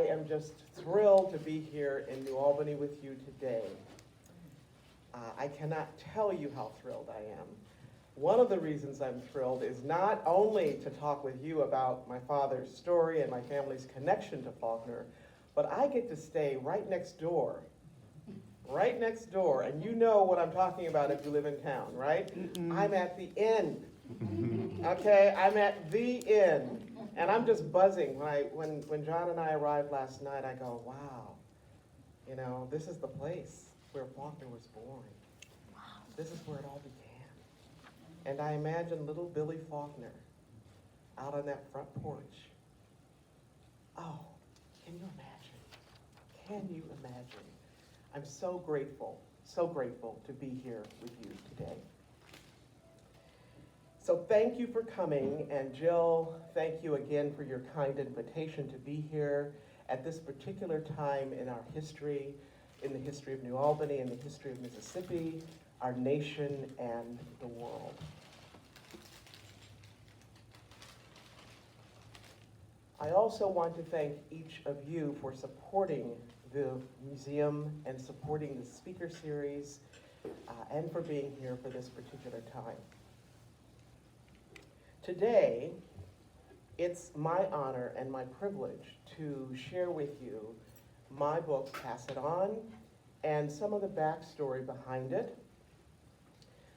I am just thrilled to be here in New Albany with you today. I cannot tell you how thrilled I am. One of the reasons I'm thrilled is not only to talk with you about my father's story and my family's connection to Faulkner, but I get to stay right next door. Right next door, and you know what I'm talking about if you live in town, right? I'm at the inn. Okay, I'm at the inn. And I'm just buzzing. When John and I arrived last night, I go, wow, you know, this is the place where Faulkner was born. This is where it all began. And I imagine little Billy Faulkner out on that front porch. Oh, can you imagine? Can you imagine? I'm so grateful to be here with you today. So thank you for coming, and Jill, thank you again for your kind invitation to be here at this particular time in our history, in the history of New Albany, in the history of Mississippi, our nation, and the world. I also want to thank each of you for supporting the museum and supporting the speaker series and for being here for this particular time. Today, it's my honor and my privilege to share with you my book, Pass It On, and some of the backstory behind it.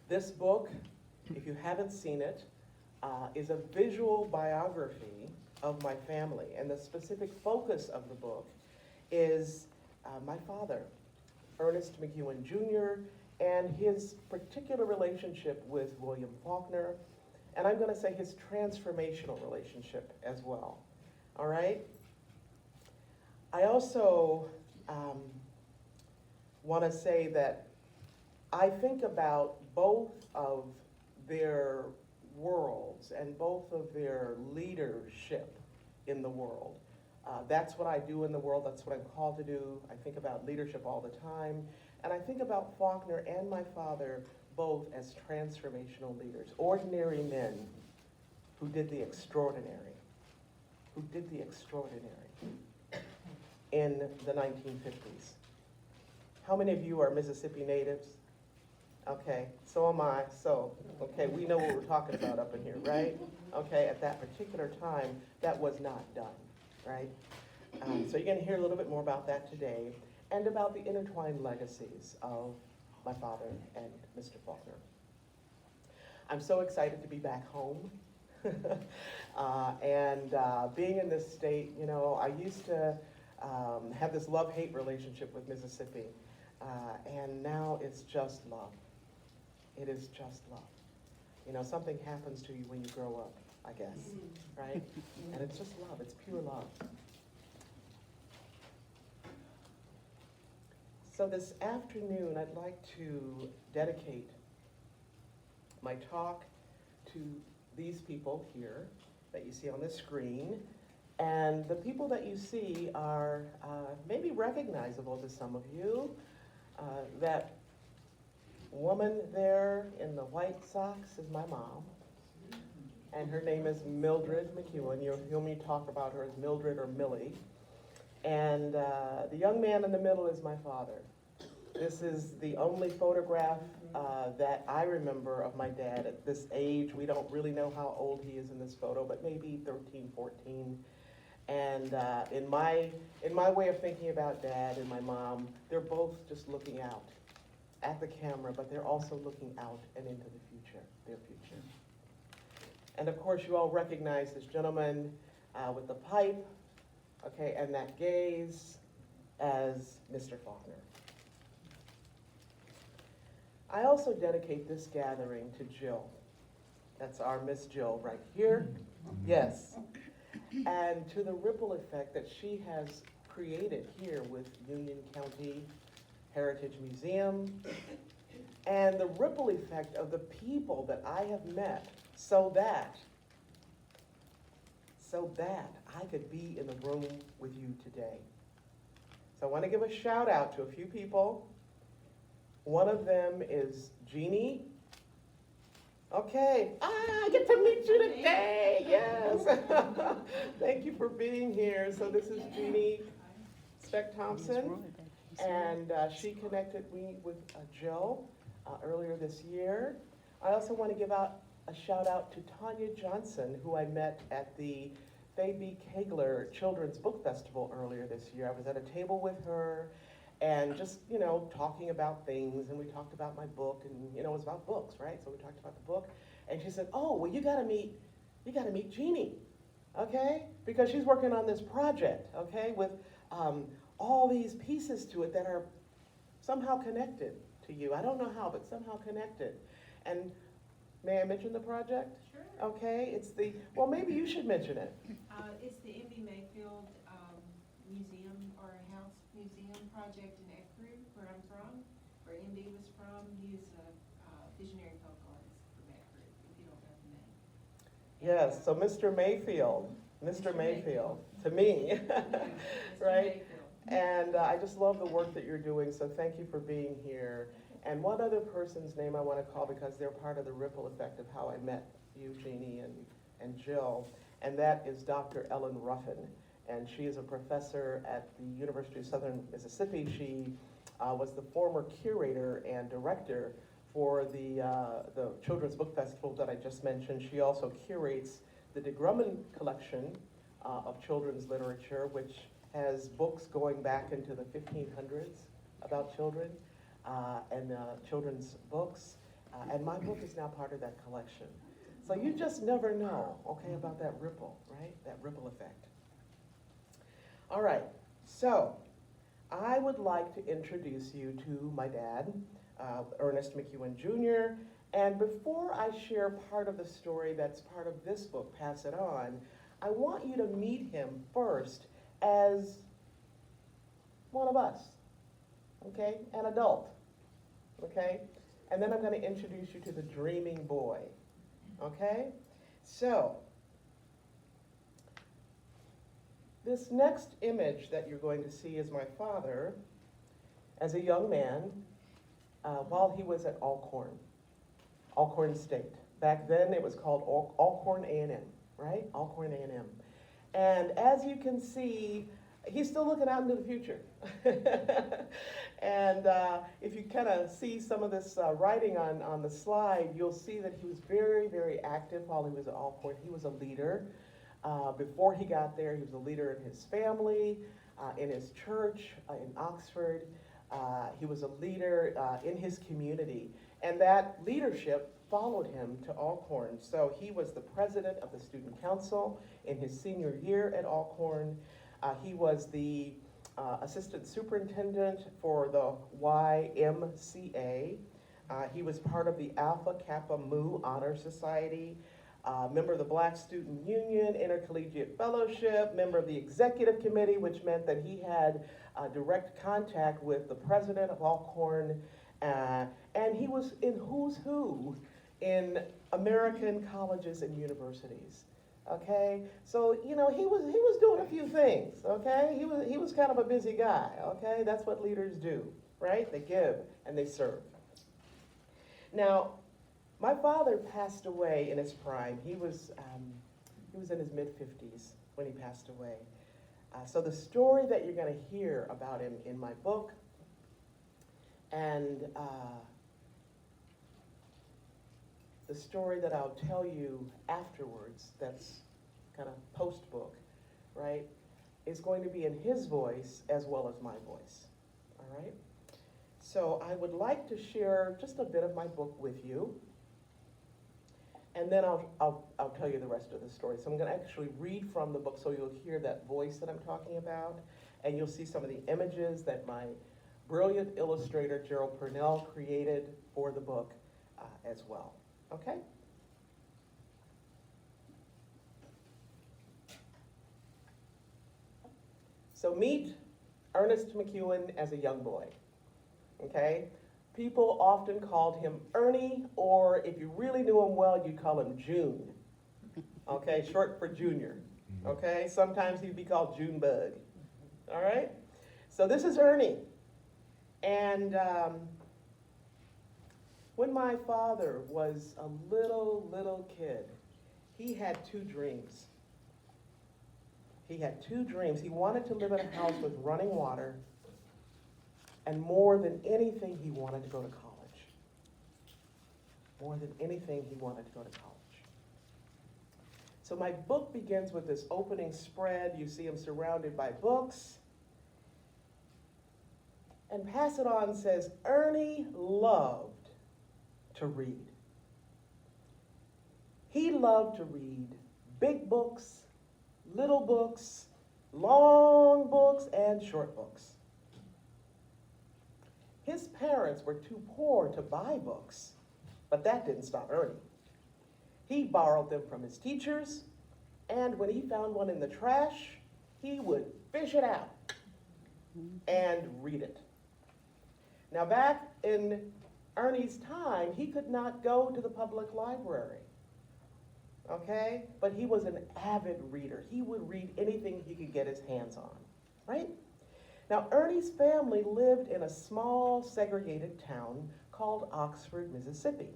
This book, if you haven't seen it, is a visual biography of my family, and the specific focus of the book is my father, Ernest McEwen Jr., and his particular relationship with William Faulkner, and I'm going to say his transformational relationship as well. All right? I also want to say that I think about both of their worlds and both of their leadership in the world. That's what I do in the world. That's what I'm called to do. I think about leadership all the time. And I think about Faulkner and my father both as transformational leaders, ordinary men who did the extraordinary, in the 1950s. How many of you are Mississippi natives? Okay, so am I. So, okay, we know what we're talking about up in here, right? Okay, at that particular time, that was not done, right? So you're going to hear a little bit more about that today, and about the intertwined legacies of my father and Mr. Faulkner. I'm so excited to be back home. Being in this state, you know, I used to have this love-hate relationship with Mississippi, and now it's just love. It is just love. You know, something happens to you when you grow up, I guess, right? And it's just love. It's pure love. So this afternoon, I'd like to dedicate my talk to these people here that you see on the screen. And the people that you see are maybe recognizable to some of you. That woman there in the white socks is my mom. And her name is Mildred McEwen. You'll hear me talk about her as Mildred or Millie. And the young man in the middle is my father. This is the only photograph that I remember of my dad at this age. We don't really know how old he is in this photo, but maybe 13, 14. And in my way of thinking about Dad and my mom, they're both just looking out at the camera, but they're also looking out and into the future, their future. And of course, you all recognize this gentleman with the pipe, okay, and that gaze as Mr. Faulkner. I also dedicate this gathering to Jill. That's our Miss Jill right here. Yes. And to the ripple effect that she has created here with Union County Heritage Museum, and the ripple effect of the people that I have met so that I could be in the room with you today. So I want to give a shout out to a few people. One of them is Jeannie, Okay. I get to meet you today. Yes. Thank you for being here. So this is Jeannie Speck Thompson, and she connected me with Jill earlier this year. I also want to give out a shout out to Tanya Johnson, who I met at the Faye B. Kegler Children's Book Festival earlier this year. I was at a table with her and just, talking about things, and we talked about my book, and, it was about books, right? So we talked about the book, and she said, oh, well, you gotta meet Jeannie, okay? Because she's working on this project, okay, with all these pieces to it that are somehow connected to you. I don't know how, but somehow connected. And may I mention the project? Sure. Okay, well, maybe you should mention it. It's the M.B. Mayfield Museum or House Museum project in Ecru, where I'm from, where M.B. was from. He is a visionary folk artist from Ecru, if you don't know the name. Yes, so Mr. Mayfield, to me, right? Mayfield. And I just love the work that you're doing, so thank you for being here. And one other person's name I want to call, because they're part of the ripple effect of how I met you, Jeannie, and Jill, and that is Dr. Ellen Ruffin. And she is a professor at the University of Southern Mississippi. She was the former curator and director for the Children's Book Festival that I just mentioned. She also curates the de Grumman collection of children's literature, which has books going back into the 1500s about children and children's books. And my book is now part of that collection. So you just never know, okay, about that ripple, right? That ripple effect. All right, so I would like to introduce you to my dad, Ernest McEwen Jr. And before I share part of the story that's part of this book, Pass It On, I want you to meet him first as one of us, okay? An adult, okay? And then I'm going to introduce you to the dreaming boy, okay? So, this next image that you're going to see is my father as a young man while he was at Alcorn State. Back then it was called Alcorn A&M, right? Alcorn A&M. And as you can see, he's still looking out into the future. And if you kind of see some of this writing on the slide, you'll see that he was very, very active while he was at Alcorn. He was a leader. Before he got there, he was a leader in his family, in his church, in Oxford. He was a leader in his community. And that leadership followed him to Alcorn. So he was the president of the student council in his senior year at Alcorn. He was the assistant superintendent for the YMCA. He was part of the Alpha Kappa Mu Honor Society, member of the Black Student Union, Intercollegiate Fellowship, member of the executive committee, which meant that he had direct contact with the president of Alcorn, and he was in who's who in American colleges and universities. Okay, so he was doing a few things. Okay, he was kind of a busy guy. Okay, that's what leaders do, right? They give and they serve. Now, my father passed away in his prime. He was in his mid-50s when he passed away. So the story that you're going to hear about him in my book, and the story that I'll tell you afterwards, that's kind of post-book, right, is going to be in his voice as well as my voice, all right? So I would like to share just a bit of my book with you, and then I'll tell you the rest of the story. So I'm going to actually read from the book so you'll hear that voice that I'm talking about, and you'll see some of the images that my brilliant illustrator, Gerald Purnell, created for the book as well. Okay? So meet Ernest McEwen as a young boy, okay? People often called him Ernie, or if you really knew him well, you'd call him June, okay? Short for Junior, okay? Sometimes he'd be called Junebug, all right? So this is Ernie, and When my father was a little kid, he had two dreams. He had two dreams. He wanted to live in a house with running water, and more than anything, he wanted to go to college. More than anything, he wanted to go to college. So my book begins with this opening spread. You see him surrounded by books. And Pass It On says, Ernie loved to read. He loved to read big books, little books, long books, and short books. His parents were too poor to buy books, but that didn't stop Ernie. He borrowed them from his teachers, and when he found one in the trash, he would fish it out and read it. Now, back in Ernie's time, he could not go to the public library, okay? But he was an avid reader. He would read anything he could get his hands on, right? Now, Ernie's family lived in a small segregated town called Oxford, Mississippi.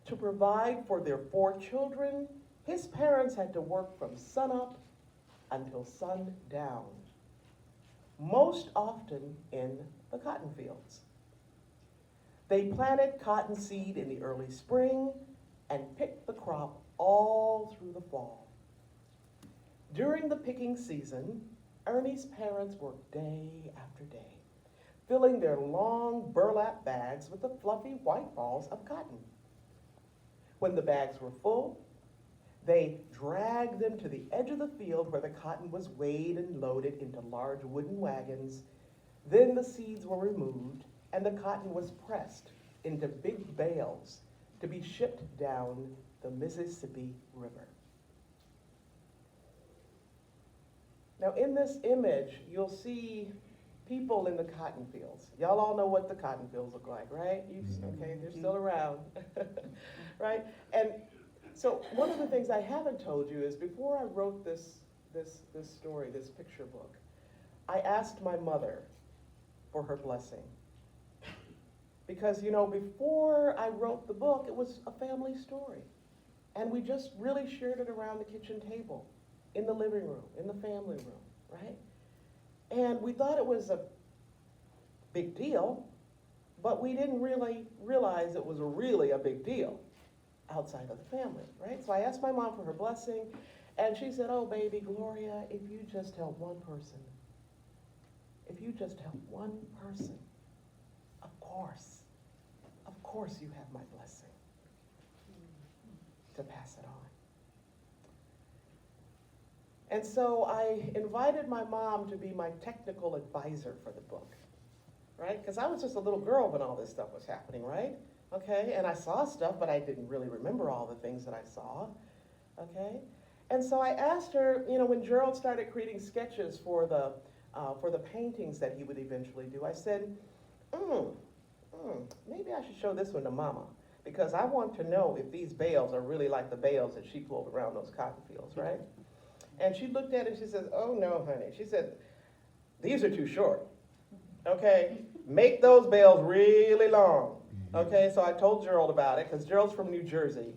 To provide for their 4 children, his parents had to work from sunup until sundown, most often in the cotton fields. They planted cotton seed in the early spring and picked the crop all through the fall. During the picking season, Ernie's parents worked day after day, filling their long burlap bags with the fluffy white balls of cotton. When the bags were full, they dragged them to the edge of the field where the cotton was weighed and loaded into large wooden wagons. Then the seeds were removed and the cotton was pressed into big bales to be shipped down the Mississippi River. Now in this image, you'll see people in the cotton fields. Y'all all know what the cotton fields look like, right? Okay, they're still around, right? And so one of the things I haven't told you is before I wrote this story, this picture book, I asked my mother for her blessing. Because, you know, before I wrote the book, it was a family story. And we just really shared it around the kitchen table, in the living room, in the family room, right? And we thought it was a big deal, but we didn't really realize it was really a big deal outside of the family, right? So I asked my mom for her blessing, and she said, oh, baby, Gloria, if you just help one person, of course you have my blessing to pass it on. And so I invited my mom to be my technical advisor for the book, right? Because I was just a little girl when all this stuff was happening, right? Okay, and I saw stuff, but I didn't really remember all the things that I saw, okay? And so I asked her, you know, when Gerald started creating sketches for the paintings that he would eventually do, I said, maybe I should show this one to Mama, because I want to know if these bales are really like the bales that she pulled around those cotton fields, right? And she looked at it and she says, oh no, honey. She said, these are too short, okay? Make those bales really long, okay? So I told Gerald about it, because Gerald's from New Jersey.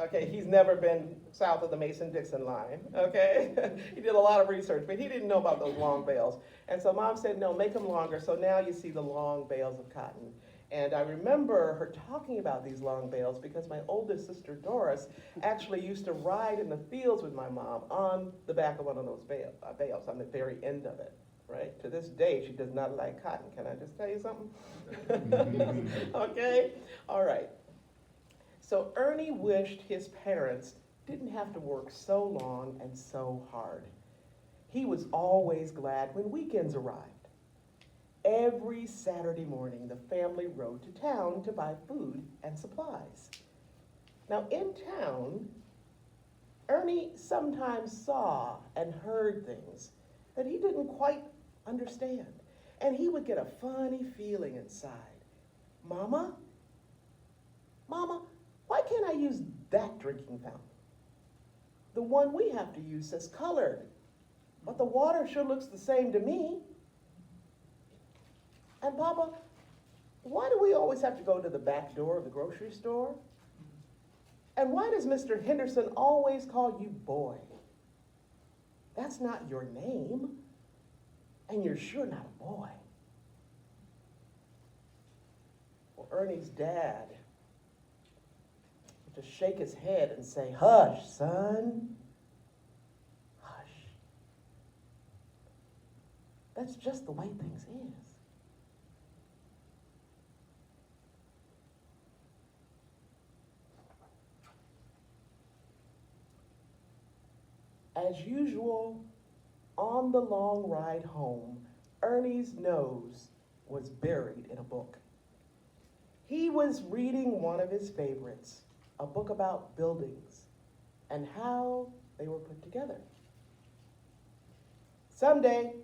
Okay, he's never been south of the Mason-Dixon line, okay? He did a lot of research, but he didn't know about those long bales. And so Mom said, no, make them longer. So now you see the long bales of cotton. And I remember her talking about these long bales because my oldest sister, Doris, actually used to ride in the fields with my mom on the back of one of those bales on the very end of it, right? To this day, she does not like cotton. Can I just tell you something? Okay? All right. So Ernie wished his parents didn't have to work so long and so hard. He was always glad when weekends arrived. Every Saturday morning, the family rode to town to buy food and supplies. Now in town, Ernie sometimes saw and heard things that he didn't quite understand. And he would get a funny feeling inside. Mama, why can't I use that drinking fountain? The one we have to use says colored, but the water sure looks the same to me. And Papa, why do we always have to go to the back door of the grocery store? And why does Mr. Henderson always call you boy? That's not your name, and you're sure not a boy. Well, Ernie's dad would just shake his head and say, "Hush, son, hush." That's just the way things is. As usual, on the long ride home, Ernie's nose was buried in a book. He was reading one of his favorites, a book about buildings and how they were put together. "Someday,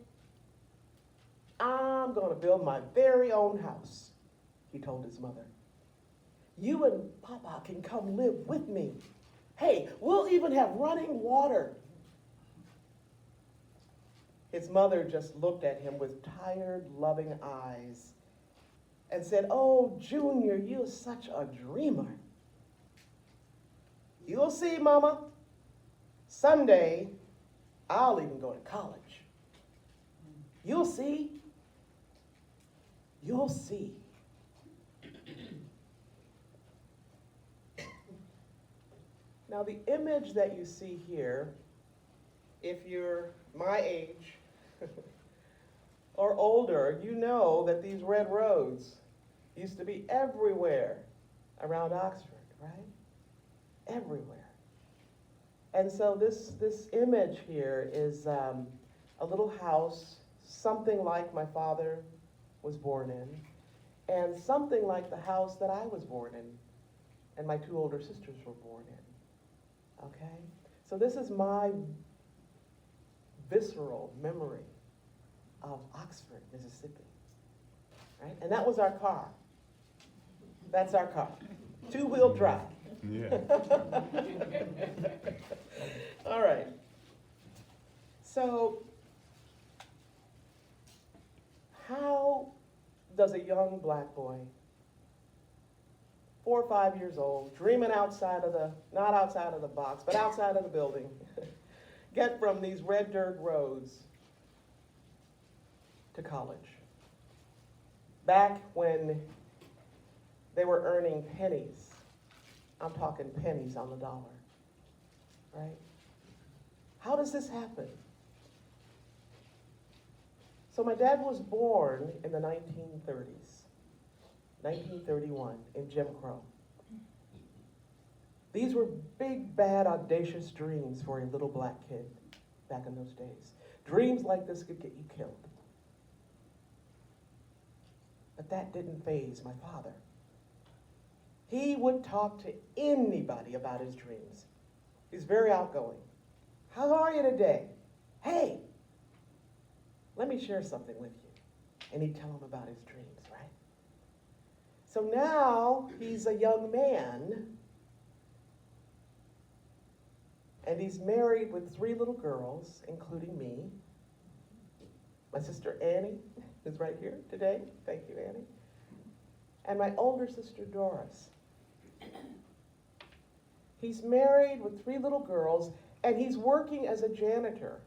I'm going to build my very own house," he told his mother. "You and Papa can come live with me. Hey, we'll even have running water." His mother just looked at him with tired, loving eyes and said, "Oh, Junior, you're such a dreamer." "You'll see, Mama. Someday, I'll even go to college. You'll see. You'll see." Now, the image that you see here, if you're my age or older, you know that these red roads used to be everywhere around Oxford, right? Everywhere. And so this image here is a little house, something like my father was born in, and something like the house that I was born in, and my two older sisters were born in. Okay? So this is my visceral memory of Oxford, Mississippi. Right? And that was our car. That's our car. Two-wheel drive. Yeah. All right. So, how does a young black boy, 4 or 5 years old, dreaming not outside of the box, but outside of the building, get from these red dirt roads to college? Back when they were earning pennies. I'm talking pennies on the dollar, right? How does this happen? So my dad was born in the 1930s, 1931, in Jim Crow. These were big, bad, audacious dreams for a little black kid back in those days. Dreams like this could get you killed. But that didn't faze my father. He would talk to anybody about his dreams. He's very outgoing. "How are you today? Hey, let me share something with you." And he'd tell him about his dreams, right? So now he's a young man, and he's married with 3 little girls, including me. My sister Annie is right here today. Thank you, Annie. And my older sister Doris. He's married with 3 little girls, and he's working as a janitor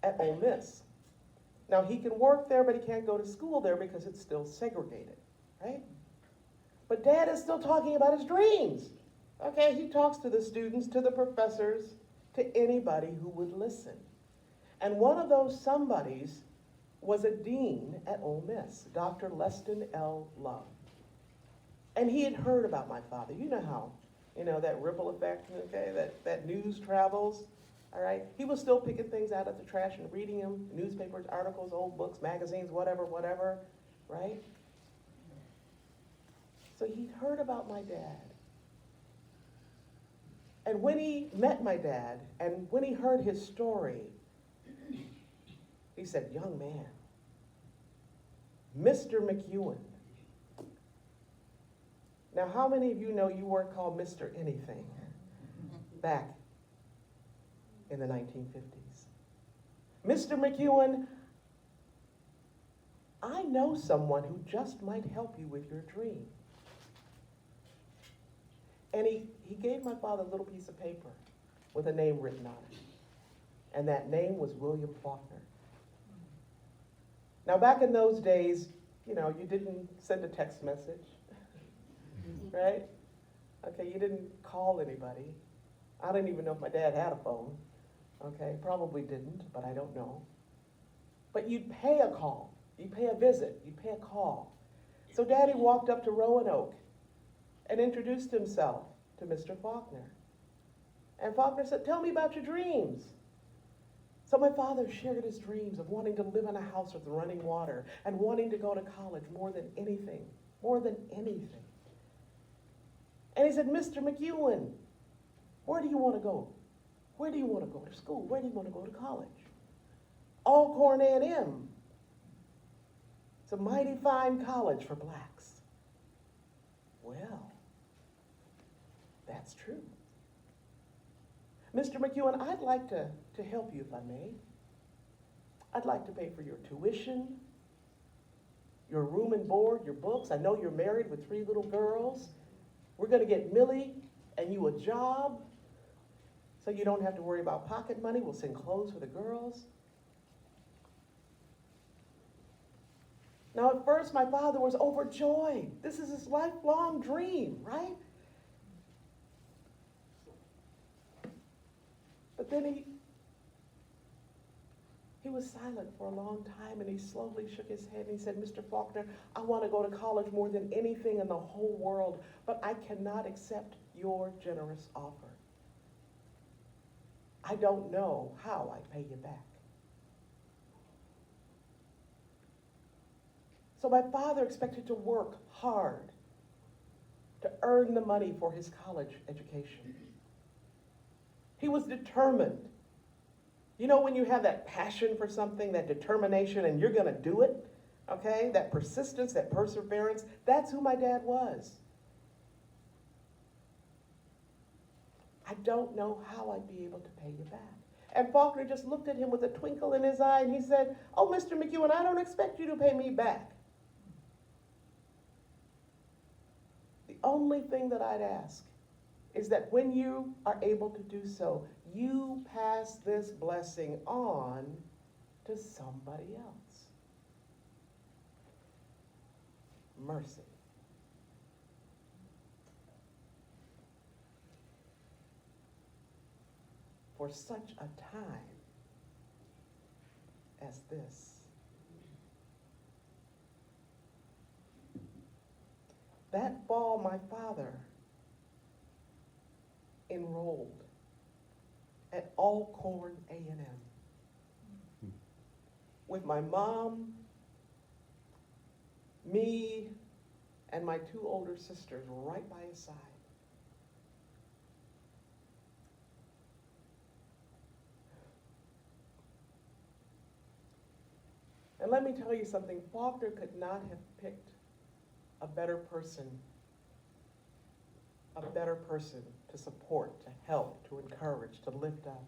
at Ole Miss. Now, he can work there, but he can't go to school there because it's still segregated, right? But Dad is still talking about his dreams. Okay, he talks to the students, to the professors, to anybody who would listen. And one of those somebodies was a dean at Ole Miss, Dr. Leston L. Love. And he had heard about my father. You know how, that ripple effect, okay, that news travels, all right? He was still picking things out of the trash and reading them, newspapers, articles, old books, magazines, whatever, right? So he'd heard about my dad. And when he met my dad, and when he heard his story, he said, "Young man, Mr. McEwen." Now, how many of you know you weren't called Mr. anything back in the 1950s? "Mr. McEwen, I know someone who just might help you with your dream? And he gave my father a little piece of paper with a name written on it. And that name was William Faulkner. Now, back in those days, you didn't send a text message, right? Okay, you didn't call anybody. I don't even know if my dad had a phone. Okay, probably didn't, but I don't know. But you'd pay a call. You'd pay a visit. You'd pay a call. So Daddy walked up to Roanoke and introduced himself to Mr. Faulkner. And Faulkner said, "Tell me about your dreams." So my father shared his dreams of wanting to live in a house with running water and wanting to go to college more than anything. And he said, "Mr. McEwen, where do you want to go? Where do you want to go to school? Where do you want to go to college?" Alcorn A&M. It's a mighty fine college for blacks. Well, that's true. Mr. McEwen, I'd like to help you if I may. I'd like to pay for your tuition, your room and board, your books. I know you're married with 3 little girls. We're going to get Millie and you a job so you don't have to worry about pocket money. We'll send clothes for the girls. Now, at first, my father was overjoyed. This is his lifelong dream, right? But then he was silent for a long time, and he slowly shook his head, and he said, "Mr. Faulkner, I want to go to college more than anything in the whole world, but I cannot accept your generous offer. I don't know how I pay you back." So my father expected to work hard to earn the money for his college education. He was determined. You know when you have that passion for something, that determination, and you're going to do it, okay? That persistence, that perseverance, that's who my dad was. "I don't know how I'd be able to pay you back." And Faulkner just looked at him with a twinkle in his eye, and he said, "Oh, Mr. McEwen, I don't expect you to pay me back. The only thing that I'd ask is that when you are able to do so, you pass this blessing on to somebody else." Mercy. For such a time as this. That fall, my father enrolled at Alcorn A&M with my mom, me, and my 2 older sisters right by his side. And let me tell you something, Faulkner could not have picked a better person to support, to help, to encourage, to lift up.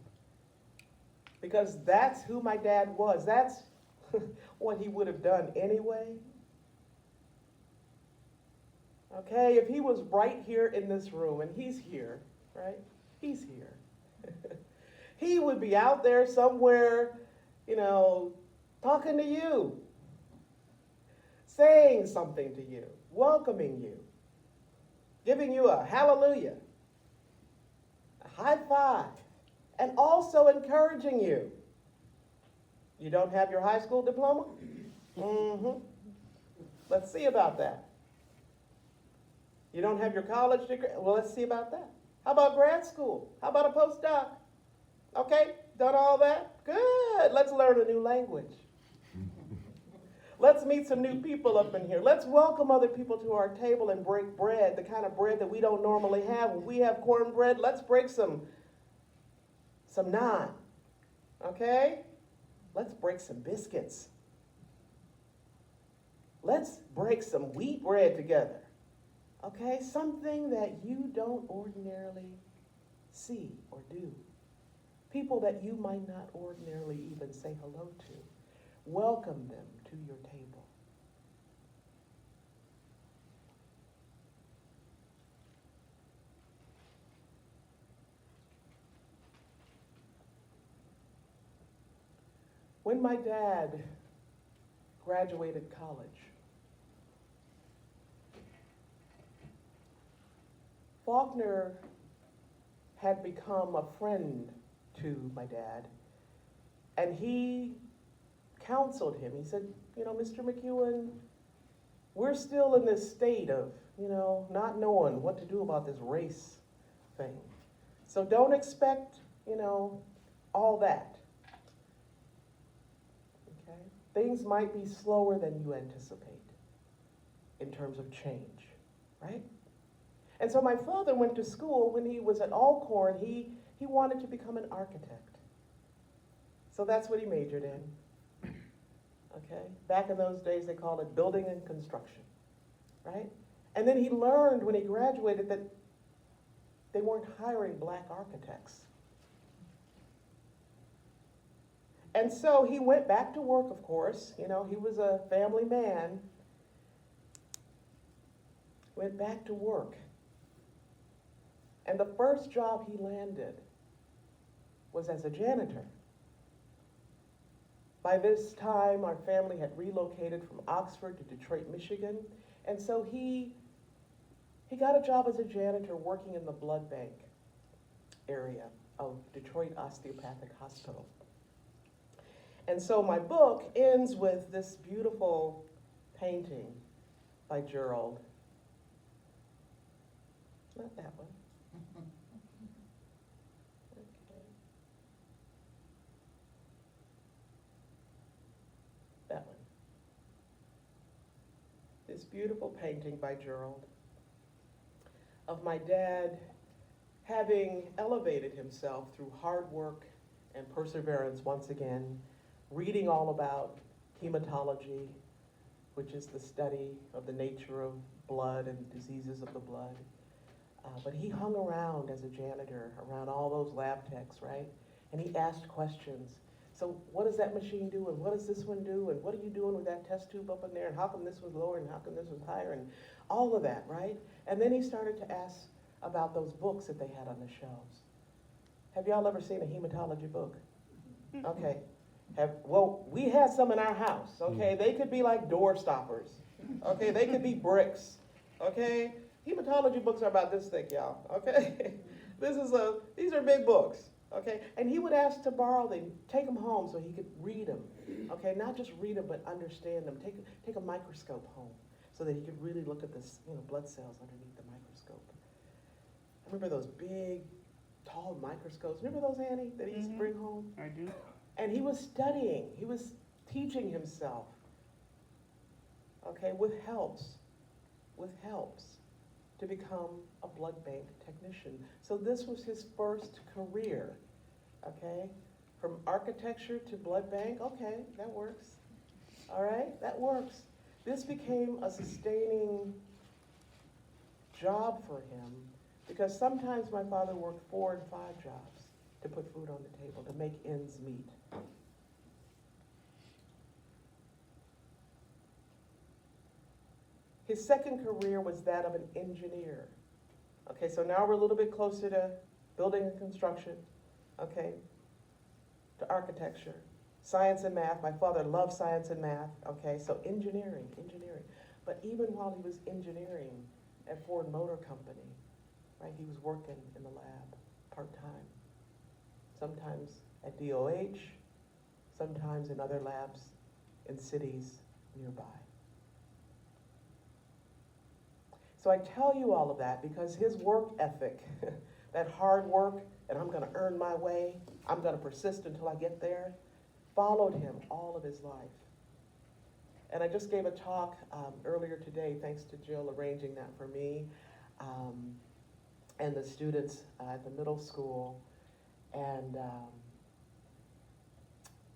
Because that's who my dad was. That's what he would have done anyway. Okay, if he was right here in this room, and he's here, right? He's here. He would be out there somewhere, talking to you, saying something to you, welcoming you, giving you a hallelujah, a high five, and also encouraging you. You don't have your high school diploma? Mm-hmm. Let's see about that. You don't have your college degree? Well, let's see about that. How about grad school? How about a postdoc? Okay, done all that? Good. Let's learn a new language. Let's meet some new people up in here. Let's welcome other people to our table and break bread, the kind of bread that we don't normally have. When we have cornbread, let's break some naan, okay? Let's break some biscuits. Let's break some wheat bread together, okay? Something that you don't ordinarily see or do. People that you might not ordinarily even say hello to. Welcome them to your table. When my dad graduated college, Faulkner had become a friend to my dad, and he counseled him. He said, Mr. McEwen, we're still in this state of, not knowing what to do about this race thing. So don't expect, all that. Okay? Things might be slower than you anticipate in terms of change, right? And so my father went to school when he was at Alcorn. He wanted to become an architect. So that's what he majored in. Okay? Back in those days, they called it building and construction, right? And then he learned when he graduated that they weren't hiring black architects. And so he went back to work, of course. He was a family man. Went back to work. And the first job he landed was as a janitor. By this time, our family had relocated from Oxford to Detroit, Michigan. And so he got a job as a janitor working in the blood bank area of Detroit Osteopathic Hospital. And so my book ends with this beautiful painting by Gerald. Not that one. Okay. That one. This beautiful painting by Gerald of my dad having elevated himself through hard work and perseverance once again, reading all about hematology, which is the study of the nature of blood and diseases of the blood. But he hung around as a janitor, around all those lab techs, right? And he asked questions. So what does that machine do, and what does this one do, and what are you doing with that test tube up in there, and how come this was lower, and how come this was higher, and all of that, right? And then he started to ask about those books that they had on the shelves. Have y'all ever seen a hematology book? Okay. Well, we had some in our house, okay? They could be like door stoppers, okay? They could be bricks, okay? Hematology books are about this thick, y'all, okay? These are big books, okay? And he would ask to borrow them, take them home so he could read them, okay? Not just read them, but understand them. Take a microscope home so that he could really look at this, blood cells underneath the microscope. I remember those big, tall microscopes. Remember those, Annie, that he used to bring home? I do. And he was studying. He was teaching himself, okay, with helps, to become a blood bank technician. So this was his first career, okay? From architecture to blood bank, okay, that works. All right, that works. This became a sustaining job for him because sometimes my father worked 4 and 5 jobs to put food on the table, to make ends meet. His second career was that of an engineer. Okay, so now we're a little bit closer to building and construction, okay, to architecture, science and math. My father loved science and math, okay, so engineering. But even while he was engineering at Ford Motor Company, right, he was working in the lab part-time. Sometimes at DOH, sometimes in other labs in cities nearby. So I tell you all of that because his work ethic, that hard work, and I'm going to earn my way, I'm going to persist until I get there, followed him all of his life. And I just gave a talk earlier today, thanks to Jill arranging that for me, and the students at the middle school. And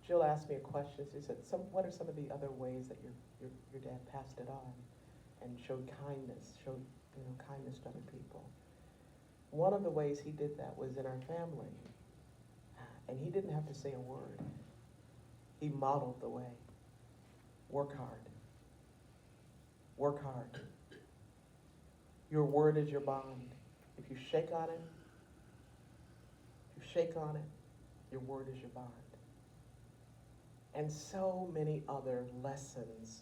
Jill asked me a question. She said, what are some of the other ways that your dad passed it on and showed kindness to other people? One of the ways he did that was in our family. And he didn't have to say a word. He modeled the way. Work hard. Work hard. Your word is your bond. If you shake on it, your word is your bond. and so many other lessons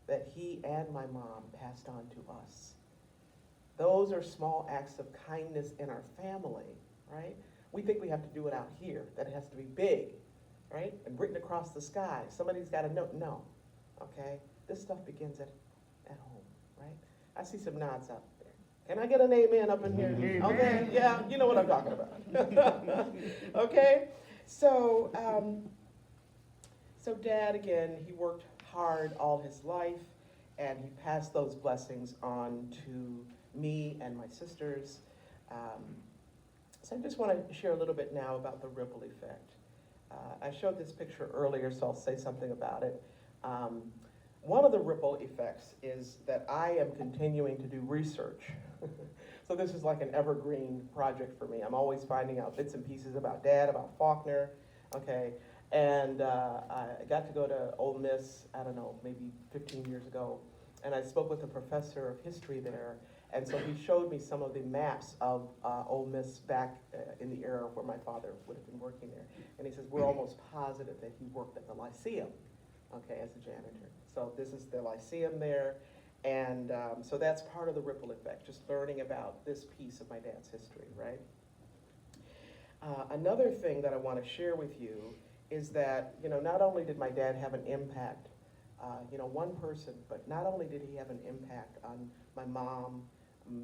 that he and my mom passed on to us. Those are small acts of kindness in our family, right? We think we have to do it out here, that it has to be big, right? And written across the sky. Somebody's got to know. No, okay? This stuff begins at home, right? I see some nods up there. Can I get an amen up in here? Amen. Okay, yeah, you know what I'm talking about. Okay, so, so Dad, again, he worked hard all his life, and he passed those blessings on to me and my sisters. So I just want to share a little bit now about the ripple effect. I showed this picture earlier, so I'll say something about it. One of the ripple effects is that I am continuing to do research. So this is like an evergreen project for me. I'm always finding out bits and pieces about Dad, about Faulkner, okay? And I got to go to Ole Miss, I don't know, maybe 15 years ago, and I spoke with a professor of history there, and so he showed me some of the maps of Ole Miss back in the era where my father would have been working there. And he says, we're almost positive that he worked at the Lyceum, okay, as a janitor. So this is the Lyceum there, and so that's part of the ripple effect, just learning about this piece of my dad's history, right? Another thing that I want to share with you is that, you know, not only did my dad have an impact, you know, one person, but not only did he have an impact on my mom,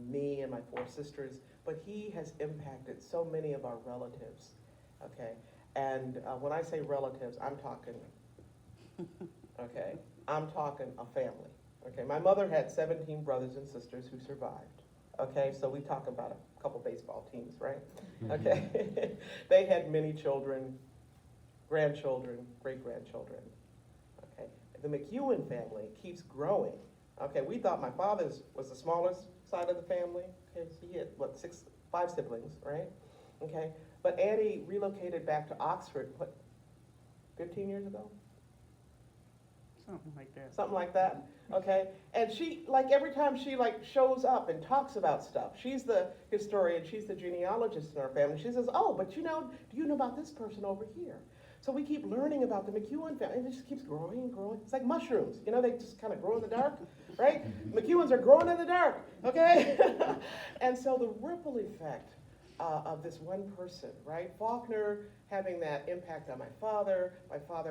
me, and my 4 sisters, but he has impacted so many of our relatives, okay? And when I say relatives, I'm talking, okay, I'm talking a family, okay? My mother had 17 brothers and sisters who survived, okay? So we talk about a couple baseball teams, right? Okay? They had many children, grandchildren, great-grandchildren, okay? The McEwen family keeps growing, okay? We thought my father's was the smallest side of the family, okay? So he had, what, 5 siblings, right? Okay? But Annie relocated back to Oxford, what, 15 years ago? Something like that. Something like that, okay? And she, like, every time she, like, shows up and talks about stuff, she's the historian, she's the genealogist in our family. She says, oh, but you know, do you know about this person over here? So we keep learning about the McEwen family, and it just keeps growing and growing. It's like mushrooms, you know, they just kind of grow in the dark, right? McEwens are growing in the dark, okay? And so the ripple effect of this one person, right? Faulkner having that impact on my father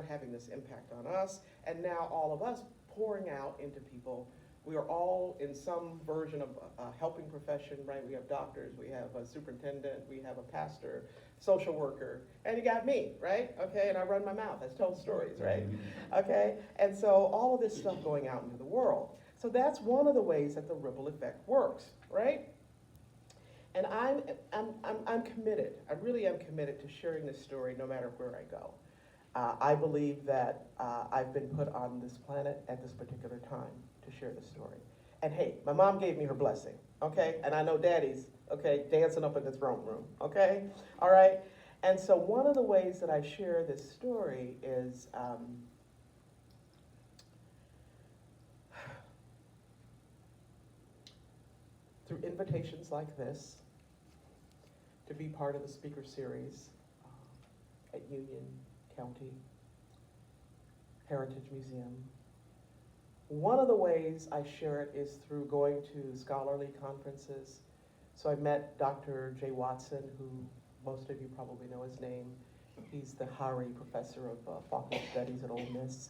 having this impact on us, and now all of us pouring out into people. We are all in some version of a helping profession, right? We have doctors, we have a superintendent, we have a pastor, social worker, and you got me, right? Okay, and I run my mouth, I tell stories, right? Okay, and so all of this stuff going out into the world. So that's one of the ways that the ripple effect works, right? And I'm committed, I really am committed to sharing this story no matter where I go. I believe that I've been put on this planet at this particular time to share this story. And hey, my mom gave me her blessing, okay? And I know Daddy's, okay, dancing up in the throne room, okay? All right? And so one of the ways that I share this story is through invitations like this, to be part of the speaker series at Union County Heritage Museum. One of the ways I share it is through going to scholarly conferences. So I met Dr. Jay Watson, who most of you probably know his name. He's the Hari Professor of Faulkner Studies at Ole Miss.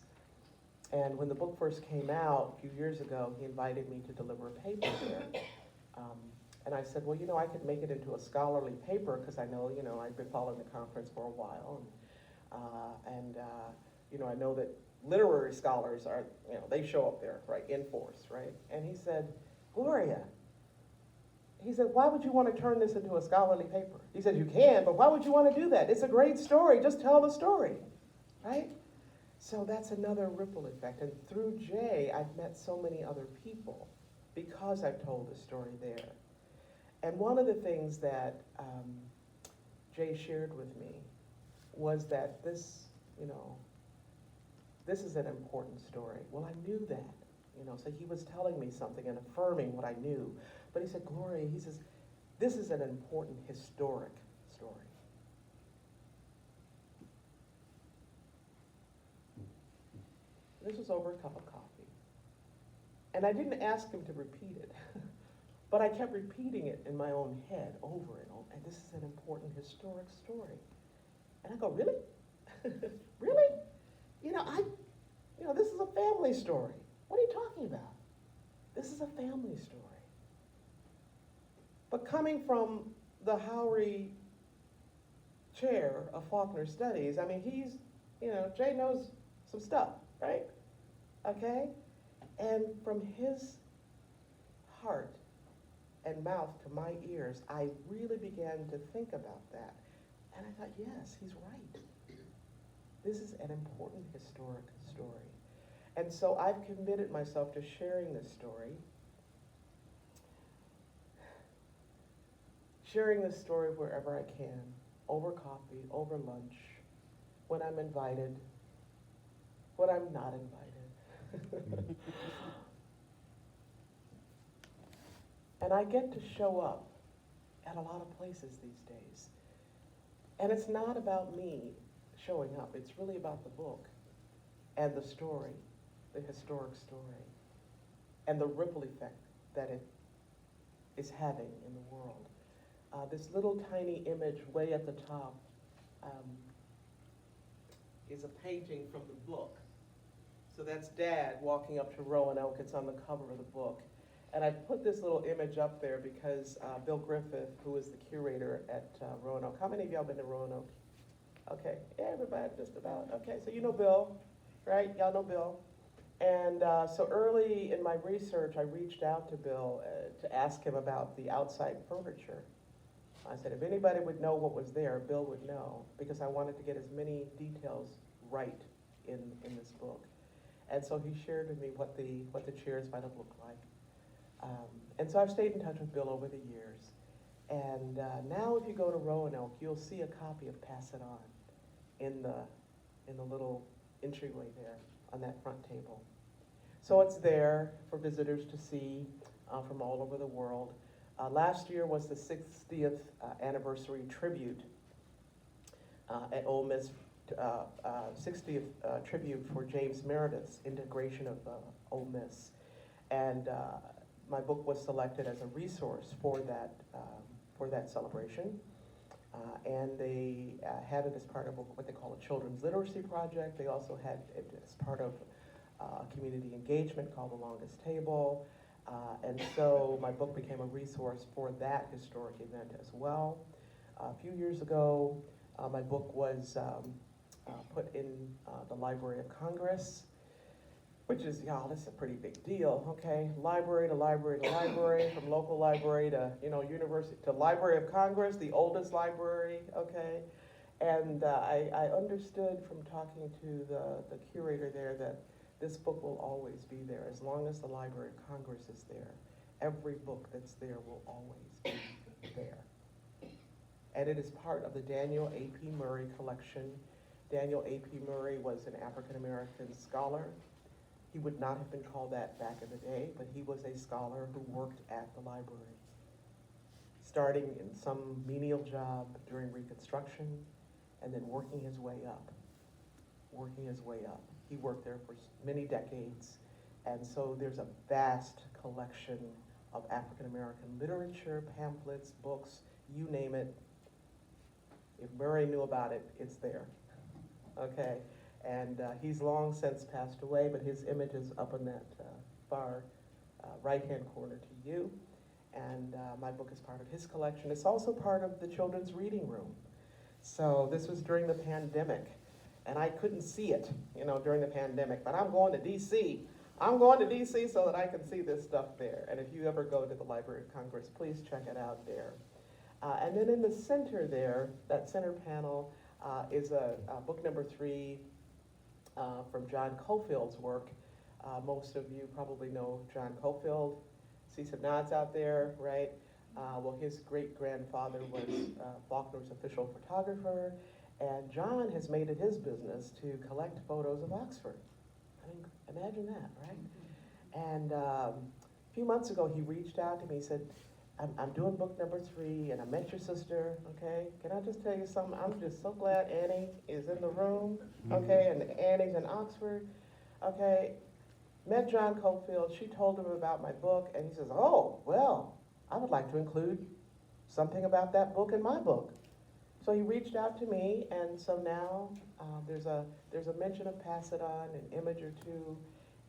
And when the book first came out a few years ago, he invited me to deliver a paper there. And I said, well, you know, I could make it into a scholarly paper because I know, you know, I've been following the conference for a while. And you know, I know that literary scholars are, you know, they show up there, right, in force, right? And he said, Gloria, he said, why would you want to turn this into a scholarly paper? He said, you can, but why would you want to do that? It's a great story. Just tell the story, right? So that's another ripple effect. And through Jay, I've met so many other people because I've told the story there. And one of the things that Jay shared with me was that this, you know, this is an important story. Well, I knew that, you know, so he was telling me something and affirming what I knew. But he said, Gloria, he says, this is an important historic story. This was over a cup of coffee. And I didn't ask him to repeat it, but I kept repeating it in my own head over and over. And this is an important historic story. And I go, really? Really? This is a family story. What are you talking about? This is a family story. But coming from the Howry chair of Faulkner Studies, I mean, Jay knows some stuff, right? Okay? And from his heart and mouth to my ears, I really began to think about that. And I thought, yes, he's right. This is an important historic story. And so I've committed myself to sharing this story. Sharing this story wherever I can, over coffee, over lunch, when I'm invited, when I'm not invited. And I get to show up at a lot of places these days. And it's not about me showing up, it's really about the book and the story, the historic story, and the ripple effect that it is having in the world. This little tiny image way at the top is a painting from the book. So that's Dad walking up to Roanoke. It's on the cover of the book. And I put this little image up there because Bill Griffith, who is the curator at Roanoke. How many of y'all been to Roanoke? Okay, yeah, everybody just about. Okay, so you know Bill, right? Y'all know Bill. And so early in my research, I reached out to Bill to ask him about the outside furniture. I said, if anybody would know what was there, Bill would know, because I wanted to get as many details right in this book. And so he shared with me what the chairs might have looked like. And so I've stayed in touch with Bill over the years. And now if you go to Roanoke, you'll see a copy of Pass It On in the little entryway there on that front table. So it's there for visitors to see from all over the world. Last year was the 60th anniversary tribute at Ole Miss, 60th tribute for James Meredith's integration of Ole Miss. And my book was selected as a resource for that celebration. And they had it as part of what they call a children's literacy project. They also had it as part of a community engagement called The Longest Table. And so my book became a resource for that historic event as well. A few years ago, my book was put in the Library of Congress, which is, y'all, this is a pretty big deal, okay? Library to library to library, from local library to, university, to Library of Congress, the oldest library, okay? And I understood from talking to the curator there that this book will always be there as long as the Library of Congress is there. Every book that's there will always be there. And it is part of the Daniel A.P. Murray collection. Daniel A.P. Murray was an African-American scholar. He would not have been called that back in the day, but he was a scholar who worked at the library, starting in some menial job during Reconstruction, and then working his way up. He worked there for many decades, and so there's a vast collection of African-American literature, pamphlets, books, you name it. If Murray knew about it, it's there, okay? And he's long since passed away, but his image is up in that far right-hand corner to you. And my book is part of his collection. It's also part of the children's reading room. So this was during the pandemic, and I couldn't see it, during the pandemic, but I'm going to DC. I'm going to DC so that I can see this stuff there. And if you ever go to the Library of Congress, please check it out there. And then in the center there, that center panel is a book number 3 from John Cofield's work. Most of you probably know John Cofield. See some nods out there, right? Well, his great-grandfather was Faulkner's official photographer, and John has made it his business to collect photos of Oxford. I mean, imagine that, right? And a few months ago, he reached out to me. He said, I'm doing book number 3, and I met your sister, okay? Can I just tell you something? I'm just so glad Annie is in the room, okay? And Annie's in Oxford. Okay, met John Cofield, she told him about my book, and he says, oh, well, I would like to include something about that book in my book. So he reached out to me, and so now there's a mention of Pass It On, an image or two,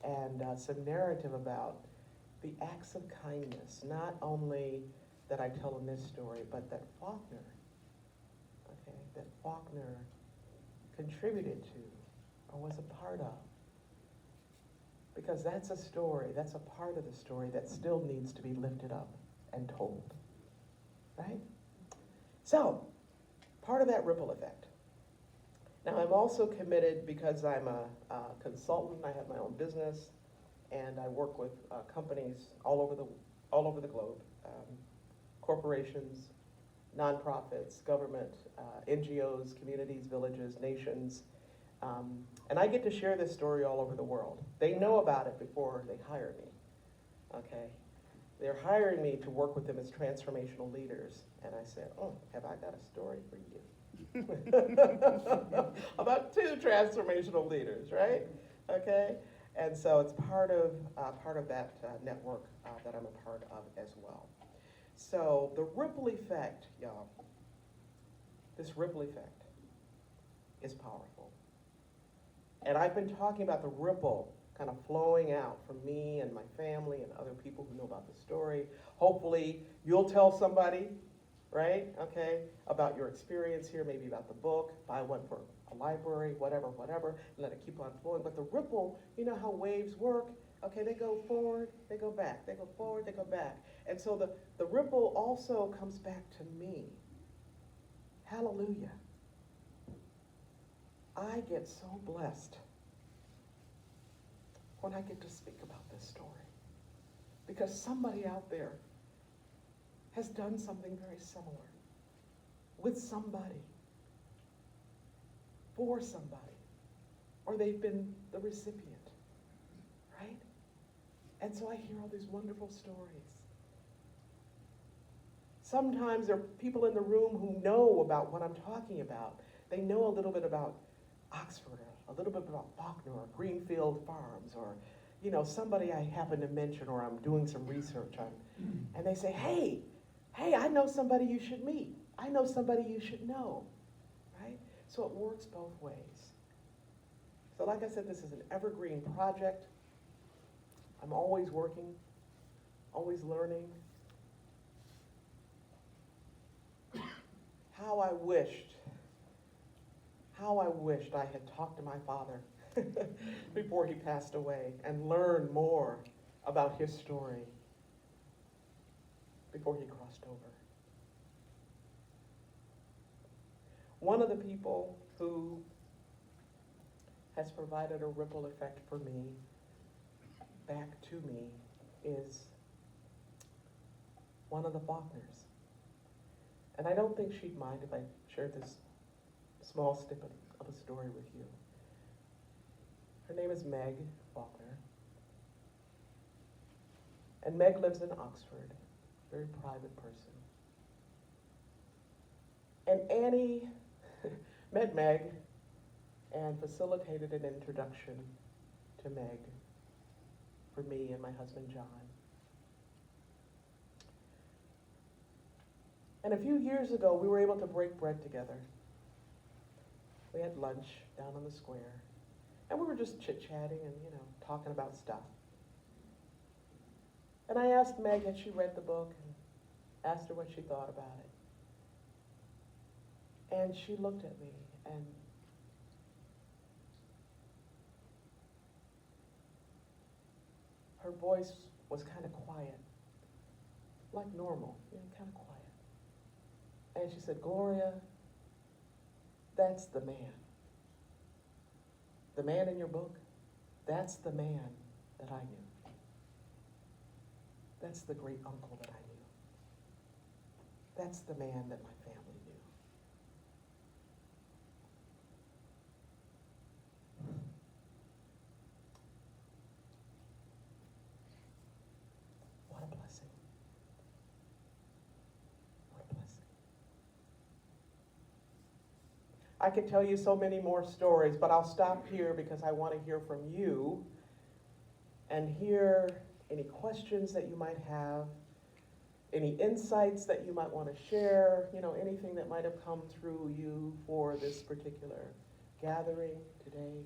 and some narrative about the acts of kindness, not only that I tell in this story, but that Faulkner contributed to or was a part of. Because that's a story, that's a part of the story that still needs to be lifted up and told, right? So, part of that ripple effect. Now, I'm also committed because I'm a consultant, I have my own business, and I work with companies all over the globe, corporations, nonprofits, government, NGOs, communities, villages, nations, and I get to share this story all over the world. They know about it before they hire me, okay? They're hiring me to work with them as transformational leaders, and I said, oh, have I got a story for you? About 2 transformational leaders, right? Okay? And so it's part of that network that I'm a part of as well. So the ripple effect, y'all, this ripple effect is powerful. And I've been talking about the ripple kind of flowing out from me and my family and other people who know about the story. Hopefully you'll tell somebody, right, okay, about your experience here, maybe about the book, buy one for a library, whatever, let it keep on flowing. But the ripple, you know how waves work? Okay, they go forward, they go back, they go forward, they go back. And so the ripple also comes back to me. Hallelujah. I get so blessed when I get to speak about this story, because somebody out there has done something very similar with somebody, for somebody, or they've been the recipient, right? And so I hear all these wonderful stories. Sometimes there are people in the room who know about what I'm talking about. They know a little bit about Oxford, or a little bit about Faulkner, or Greenfield Farms, or somebody I happen to mention, or I'm doing some research on, and they say, hey, I know somebody you should meet. I know somebody you should know, right? So it works both ways. So like I said, this is an evergreen project. I'm always working, always learning. How I wished I had talked to my father before he passed away and learned more about his story before he crossed over. One of the people who has provided a ripple effect for me, back to me, is one of the Faulkners. And I don't think she'd mind if I shared this small snippet of a story with you. Her name is Meg Faulkner. And Meg lives in Oxford, very private person. And Annie met Meg and facilitated an introduction to Meg for me and my husband John. And a few years ago, we were able to break bread together. We had lunch down on the square, and we were just chit-chatting and, talking about stuff. And I asked Meg, had she read the book, and asked her what she thought about it. And she looked at me, and her voice was kind of quiet, like normal, kind of quiet. And she said, Gloria, that's the man. The man in your book, that's the man that I knew. That's the great uncle that I knew. That's the man that my family knew. What a blessing. What a blessing. I could tell you so many more stories, but I'll stop here because I want to hear from you and hear any questions that you might have, any insights that you might want to share, anything that might have come through you for this particular gathering today.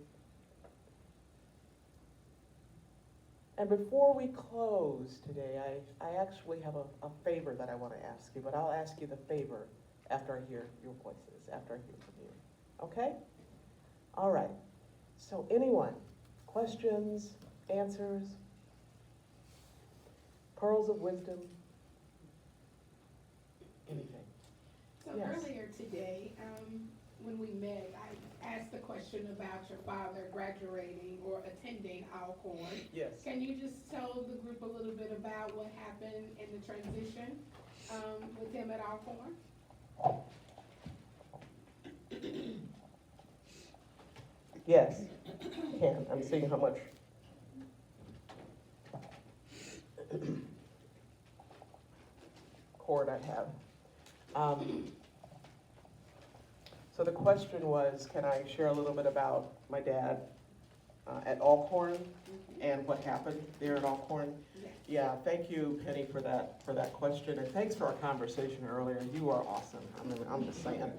And before we close today, I actually have a favor that I want to ask you, but I'll ask you the favor after I hear your voices, after I hear from you. Okay? All right. So anyone, questions, answers, pearls of wisdom, anything? So Yes. earlier today, when we met, I asked the question about your father graduating or attending Alcorn. Yes. Can you just tell the group a little bit about what happened in the transition with him at Alcorn? Yes, can. I'm seeing how much. Cord I have. So the question was, can I share a little bit about my dad at Alcorn and what happened there at Alcorn? Yes. Yeah, thank you, Penny, for that question, and thanks for our conversation earlier. You are awesome. I'm just saying.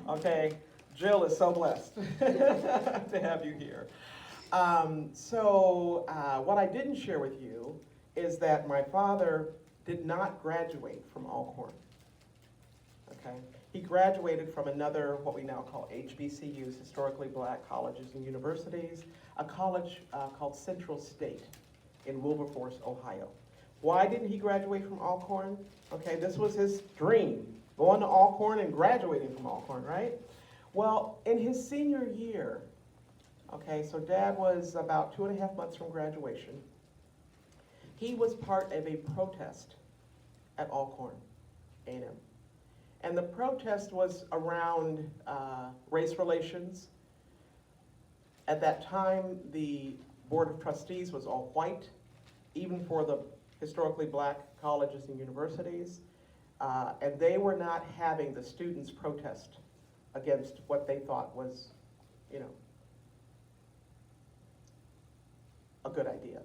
Okay, Jill is so blessed to have you here. What I didn't share with you is that my father did not graduate from Alcorn. Okay, he graduated from another, what we now call HBCUs, historically black colleges and universities, a college called Central State in Wilberforce, Ohio. Why didn't he graduate from Alcorn? Okay, this was his dream, going to Alcorn and graduating from Alcorn, right? Well, in his senior year, okay, so Dad was about 2.5 months from graduation. He was part of a protest at Alcorn A&M. And the protest was around race relations. At that time, the Board of Trustees was all white, even for the historically black colleges and universities. And they were not having the students protest against what they thought was, a good idea,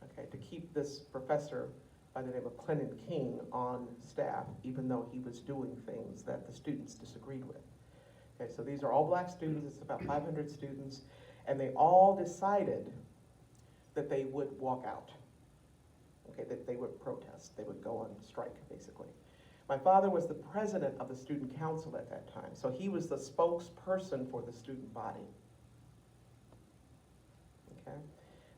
okay, to keep this professor by the name of Clement King on staff, even though he was doing things that the students disagreed with. Okay, so these are all black students, it's about 500 students, and they all decided that they would walk out, okay, that they would protest, they would go on strike, basically. My father was the president of the student council at that time, so he was the spokesperson for the student body. Okay,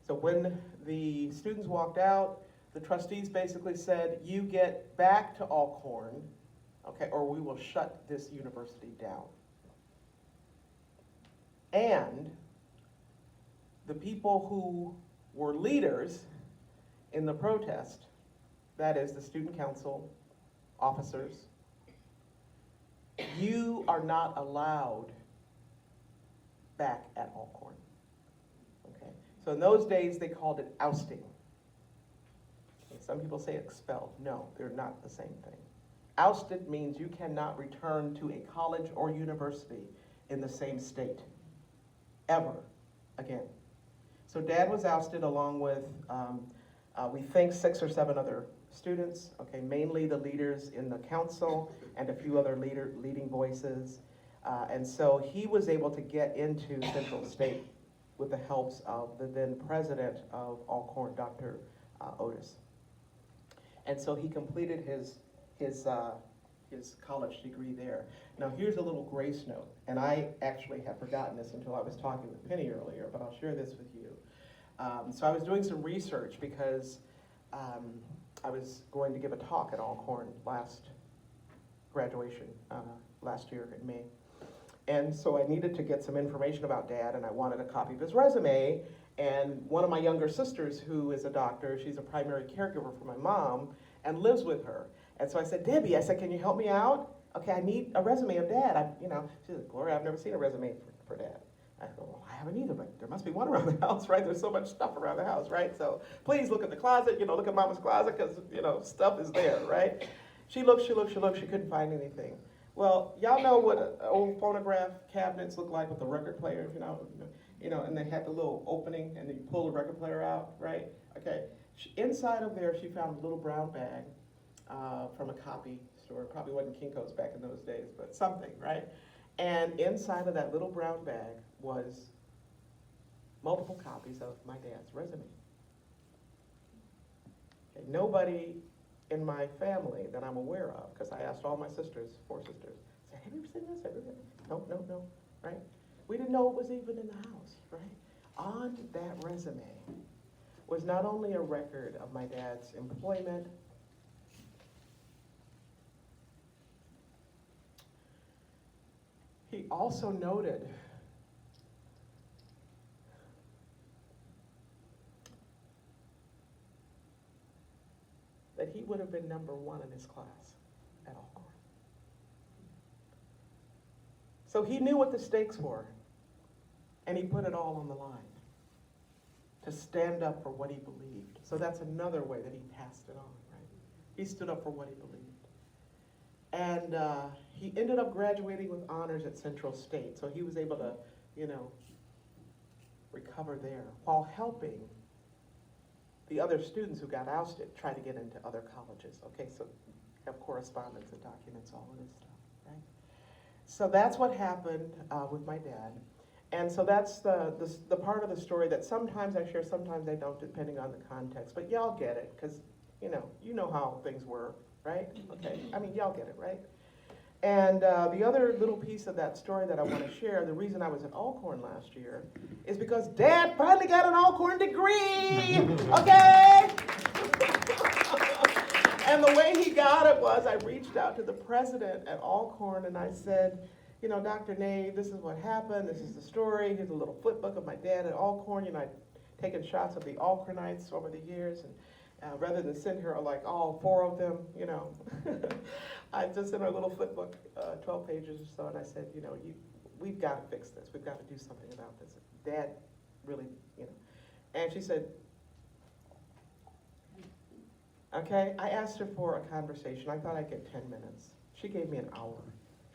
so when the students walked out, the trustees basically said, you get back to Alcorn, okay, or we will shut this university down. And the people who were leaders in the protest, that is the student council officers, you are not allowed back at Alcorn. Okay, so in those days they called it ousting. Some people say expelled. No, they're not the same thing. Ousted means you cannot return to a college or university in the same state, ever again. So Dad was ousted along with, we think, 6 or 7 other students, okay, mainly the leaders in the council and a few other leading voices. And so he was able to get into Central State with the helps of the then president of Alcorn, Dr. Otis. And so he completed his college degree there. Now here's a little grace note, and I actually had forgotten this until I was talking with Penny earlier, but I'll share this with you. So I was doing some research because I was going to give a talk at Alcorn last graduation, last year in May. And so I needed to get some information about Dad, and I wanted a copy of his resume. And one of my younger sisters, who is a doctor, she's a primary caregiver for my mom and lives with her. And so I said, Debbie, I said, can you help me out? Okay, I need a resume of Dad. She said, Gloria, I've never seen a resume for Dad. I go, well, I haven't either, but there must be one around the house, right? There's so much stuff around the house, right? So please look at the closet, look at Mama's closet, because, stuff is there, right? She looked, she couldn't find anything. Well, y'all know what old phonograph cabinets look like with the record players, and they had the little opening and then you pull the record player out, right? Okay, inside of there she found a little brown bag from a copy store. Probably wasn't Kinko's back in those days, but something, right? And inside of that little brown bag was multiple copies of my dad's resume. Okay, nobody in my family that I'm aware of, because I asked all my sisters, 4 sisters, I said, have you ever seen this? Have you ever seen this? No, right? We didn't know it was even in the house, right? On that resume was not only a record of my dad's employment, he also noted that he would have been number 1 in his class at Alcorn. So he knew what the stakes were, and he put it all on the line to stand up for what he believed. So that's another way that he passed it on, right? He stood up for what he believed. And he ended up graduating with honors at Central State, so he was able to, recover there while helping the other students who got ousted try to get into other colleges. Okay, so have correspondence and documents, all of this stuff, right? So that's what happened with my dad. And so that's the part of the story that sometimes I share, sometimes I don't, depending on the context. But y'all get it, because you know how things were, right? Okay, I mean, y'all get it, right? And the other little piece of that story that I want to share, the reason I was at Alcorn last year, is because Dad finally got an Alcorn degree, okay? And the way he got it was I reached out to the president at Alcorn and I said, Dr. Nave, this is what happened, this is the story, here's a little flip book of my dad at Alcorn, I'd taken shots of the Alcornites over the years, and rather than send her like all 4 of them, I just sent her a little flip book, 12 pages or so, and I said, we've got to fix this, we've got to do something about this. Dad really, and she said, okay, I asked her for a conversation. I thought I'd get 10 minutes. She gave me an hour.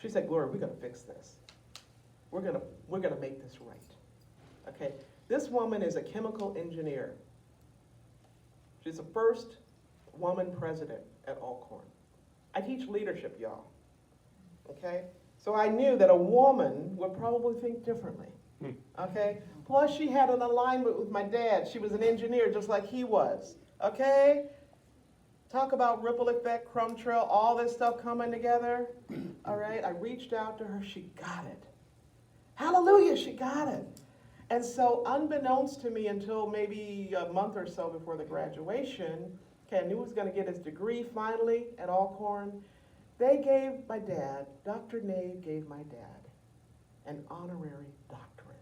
She said, Gloria, we're gonna fix this. We're gonna make this right. Okay, this woman is a chemical engineer. She's the first woman president at Alcorn. I teach leadership, y'all. Okay, so I knew that a woman would probably think differently. Okay, plus she had an alignment with my dad. She was an engineer just like he was. Okay. Talk about ripple effect, crumb trail, all this stuff coming together. All right, I reached out to her, she got it. Hallelujah, she got it. And so unbeknownst to me until maybe a month or so before the graduation, I knew he was gonna get his degree finally at Alcorn. They gave my dad, Dr. Nave gave my dad an honorary doctorate.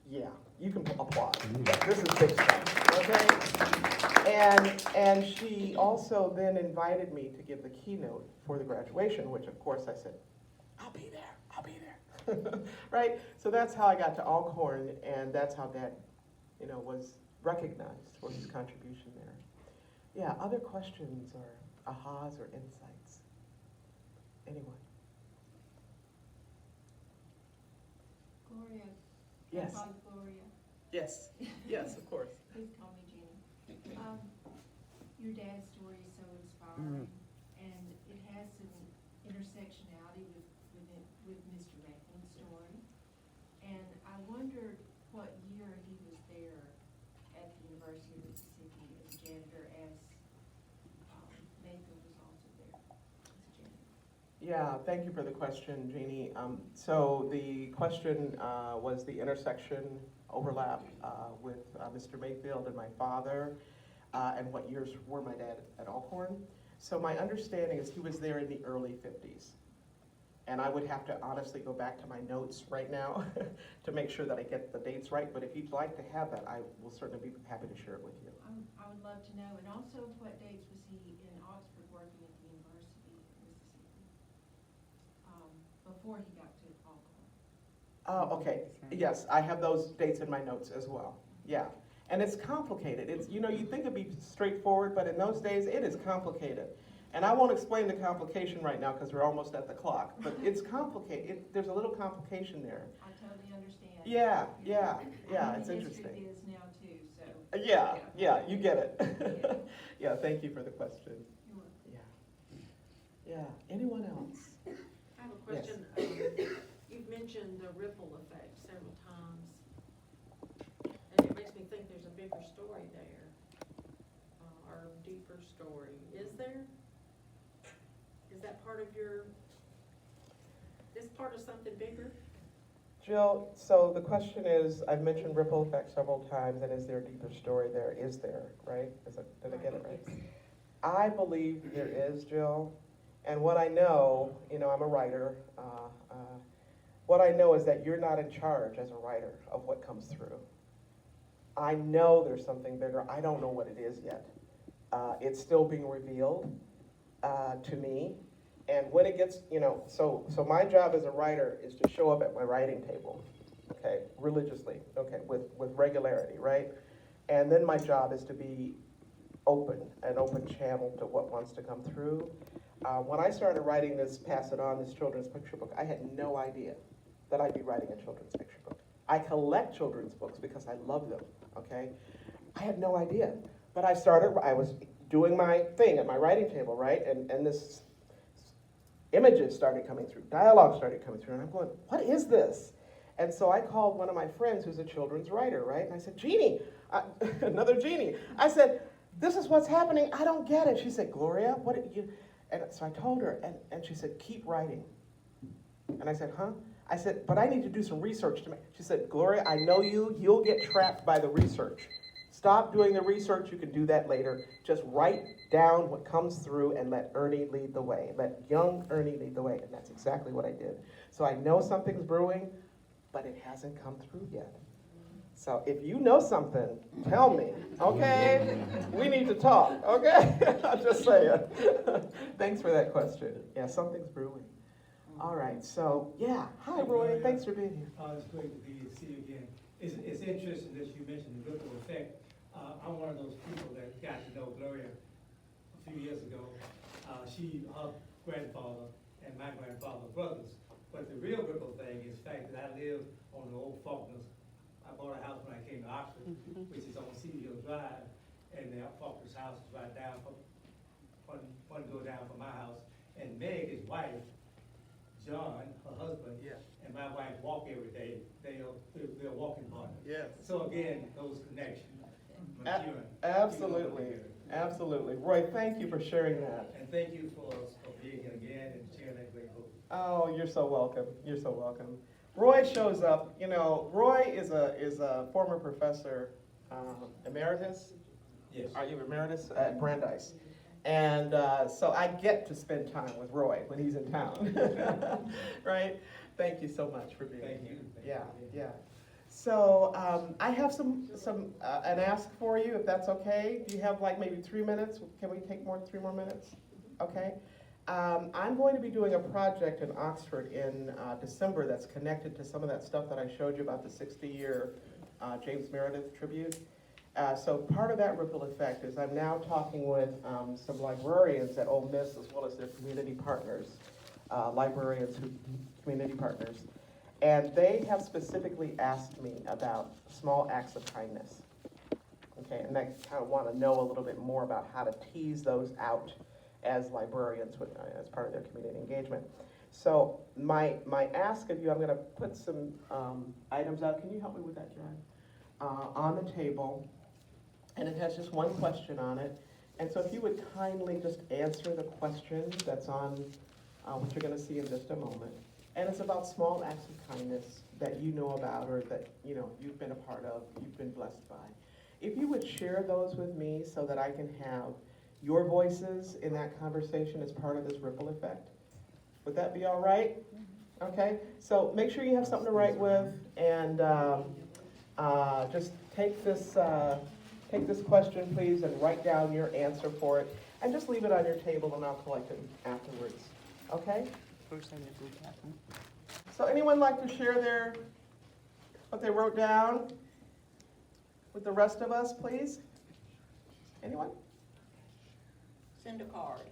Yeah, you can applaud. This is big stuff, okay? And she also then invited me to give the keynote for the graduation, which of course I said, I'll be there. Right? So that's how I got to Alcorn, and that's how Dad, was recognized for his contribution there. Yeah, other questions or ahas or insights? Anyone? Gloria. Yes. Call you Gloria. Yes, yes, of course. Please call me Jenny. Your dad's story is so inspiring, and it has some intersectionality with Mr. Macklin's story. And I wondered what year he was there at the University of Mississippi as a janitor, as Mayfield was also there as a janitor. Yeah, thank you for the question, Jeannie. So the question was the intersection overlap with Mr. Mayfield and my father, and what years were my dad at Alcorn. So my understanding is he was there in the early 50s. And I would have to honestly go back to my notes right now to make sure that I get the dates right, but if you'd like to have that, I will certainly be happy to share it with you. I would love to know, and also what dates was he in Oxford working at the University of Mississippi before he got to Alcorn? Okay, yes, I have those dates in my notes as well, yeah. And it's complicated. It's, you think it'd be straightforward, but in those days, it is complicated. And I won't explain the complication right now because we're almost at the clock, but it's complicated. There's a little complication there. I totally understand. Yeah, I'm it's in interesting. history biz now too, so. Yeah, you get it. Yeah, thank you for the question. You're welcome. Yeah, anyone else? I have a question. You've mentioned the ripple effect several times, and it makes me think there's a bigger story there, or deeper story. Is there? Is that part of this part of something bigger? Jill, so the question is, I've mentioned ripple effect several times, and is there a deeper story there? Is there, right? Did I get it right? I believe there is, Jill. And what I know, I'm a writer. What I know is that you're not in charge as a writer of what comes through. I know there's something bigger. I don't know what it is yet. It's still being revealed to me. And when it gets, so my job as a writer is to show up at my writing table, okay, religiously, okay, with regularity, right? And then my job is to be an open channel to what wants to come through. When I started writing this Pass It On, this children's picture book, I had no idea that I'd be writing a children's picture book. I collect children's books because I love them, okay? I had no idea. But I was doing my thing at my writing table, right? And this images started coming through, dialogue started coming through, and I'm going, what is this? And so I called one of my friends who's a children's writer, right? And I said, Jeannie, another Jeannie. I said, this is what's happening, I don't get it. She said, Gloria, what did you, and so I told her, and she said, keep writing. And I said, huh? I said, but I need to do some research to make. She said, Gloria, I know you'll get trapped by the research. Stop doing the research, you can do that later. Just write down what comes through and let Ernie lead the way. Let young Ernie lead the way, and that's exactly what I did. So I know something's brewing, but it hasn't come through yet. So if you know something, tell me, okay? We need to talk, okay? I'm just saying. Thanks for that question. Yeah, something's brewing. All right, so, yeah. Hi, Roy. Thanks for being here. It's great to see you again. It's interesting that you mentioned the ripple effect. I'm one of those people that got to know Gloria a few years ago. Her grandfather and my grandfather were brothers. But the real ripple thing is the fact that I live on the old Faulkners. I bought a house when I came to Oxford, which is on Cedar Hill Drive, and the Faulkner's house is right down, one door down from my house. And Meg, his wife, John, her husband, and my wife walk every day. They're walking partners. Yes. So again, those connections. Absolutely. Roy, thank you for sharing that. And thank you for being here again and sharing that great book. Oh, you're so welcome. You're so welcome. Roy shows up. Roy is a former professor, emeritus. Yes. Are you emeritus at Brandeis? And so I get to spend time with Roy when he's in town, right? Thank you so much for being Thank here. you. Yeah. So I have an ask for you, if that's okay. Do you have like maybe 3 minutes? Can we take more than 3 more minutes? Okay. I'm going to be doing a project in Oxford in December that's connected to some of that stuff that I showed you about the 60-year James Meredith tribute. So part of that ripple effect is I'm now talking with some librarians at Ole Miss as well as their community partners, community partners. And they have specifically asked me about small acts of kindness. Okay, and I kind of want to know a little bit more about how to tease those out as librarians as part of their community engagement. So my ask of you, I'm going to put some items out. Can you help me with that, John? On the table. And it has just one question on it. And so if you would kindly just answer the question that's on what you're going to see in just a moment. And it's about small acts of kindness that you know about or that you've been a part of, you've been blessed by. If you would share those with me so that I can have your voices in that conversation as part of this ripple effect. Would that be all right? Okay, so make sure you have something to write with and just take this question, please, and write down your answer for it. And just leave it on your table and I'll collect it afterwards. Okay? So anyone like to share what they wrote down with the rest of us, please? Anyone? Send a card.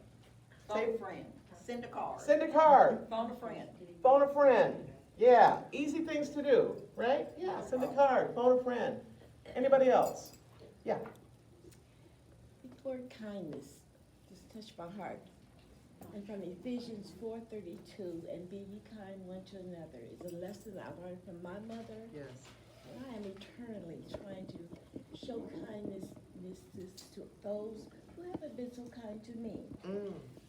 Say- Phone a friend, send a card. Send a card, Phone a friend. phone a friend. Yeah, easy things to do, right? Yeah, send a card, phone a friend. Anybody else? Yeah. The word kindness just touched my heart. And from Ephesians 4:32, and be ye kind one to another, is a lesson I learned from my mother. Yes. And I am eternally trying to show kindness to those who haven't been so kind to me.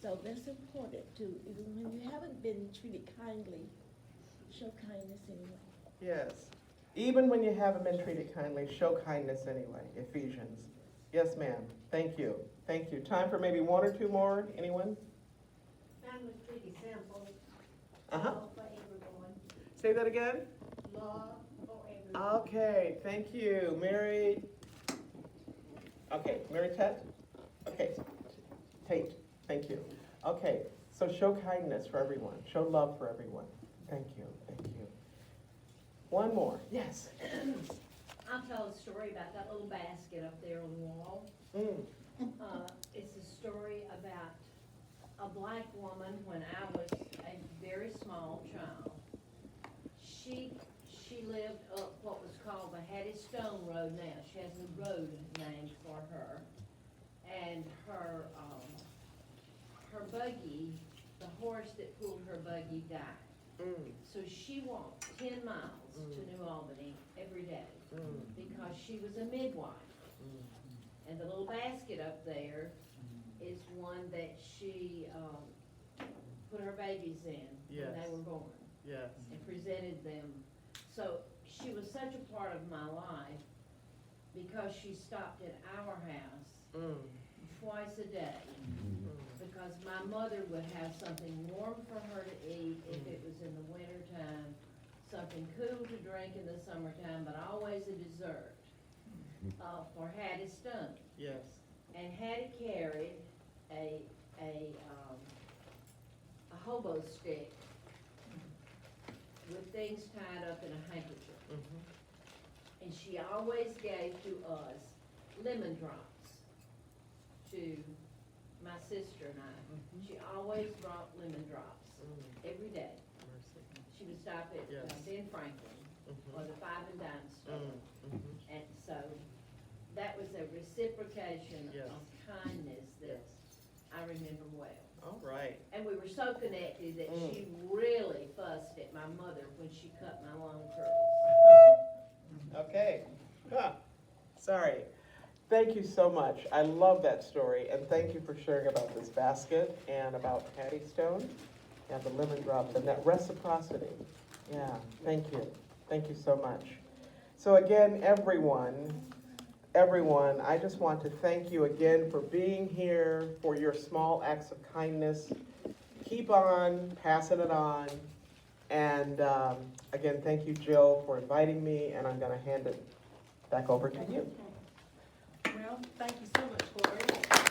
So that's important too. Even when you haven't been treated kindly, show kindness anyway. Yes. Even when you haven't been treated kindly, show kindness anyway. Ephesians. Yes, ma'am. Thank you. Thank you. Time for maybe one or two more. Anyone? Mine was pretty simple. Uh-huh. Love for everyone. Say that again. Love for everyone. Okay, thank you. Mary. Okay, Mary Tet? Okay. Tate, thank you. Okay, so show kindness for everyone. Show love for everyone. Thank you, thank you. One more. Yes. I'll tell a story about that little basket up there on the wall. It's a story about a black woman when I was a very small child. She lived up what was called the Hattie Stone Road now. She has a road named for her. And her buggy, the horse that pulled her buggy died. So she walked 10 miles to New Albany every day because she was a midwife. And the little basket up there is one that she put her babies in when they were born Yes. and presented them. So she was such a part of my life because she stopped at our house twice a day. Because my mother would have something warm for her to eat if it was in the winter time, something cool to drink in the summertime, but always a dessert for Hattie Stone. Yes. And Hattie carried a hobo stick with things tied up in a handkerchief. And she always gave to us lemon drops, to my sister and I. She always brought lemon drops every day. She would stop at Ben Franklin or the Five and Dime store. And so that was a reciprocation of kindness that I remember well. All right. And we were so connected that she really fussed at my mother when she cut my long curls. Okay. Sorry. Thank you so much. I love that story, and thank you for sharing about this basket and about Hattie Stone and the lemon drops and that reciprocity. Yeah, thank you. Thank you so much. So again, everyone, I just want to thank you again for being here, for your small acts of kindness. Keep on passing it on. And again, thank you, Jill, for inviting me, and I'm going to hand it back over to you. Well, thank you so much, Gloria.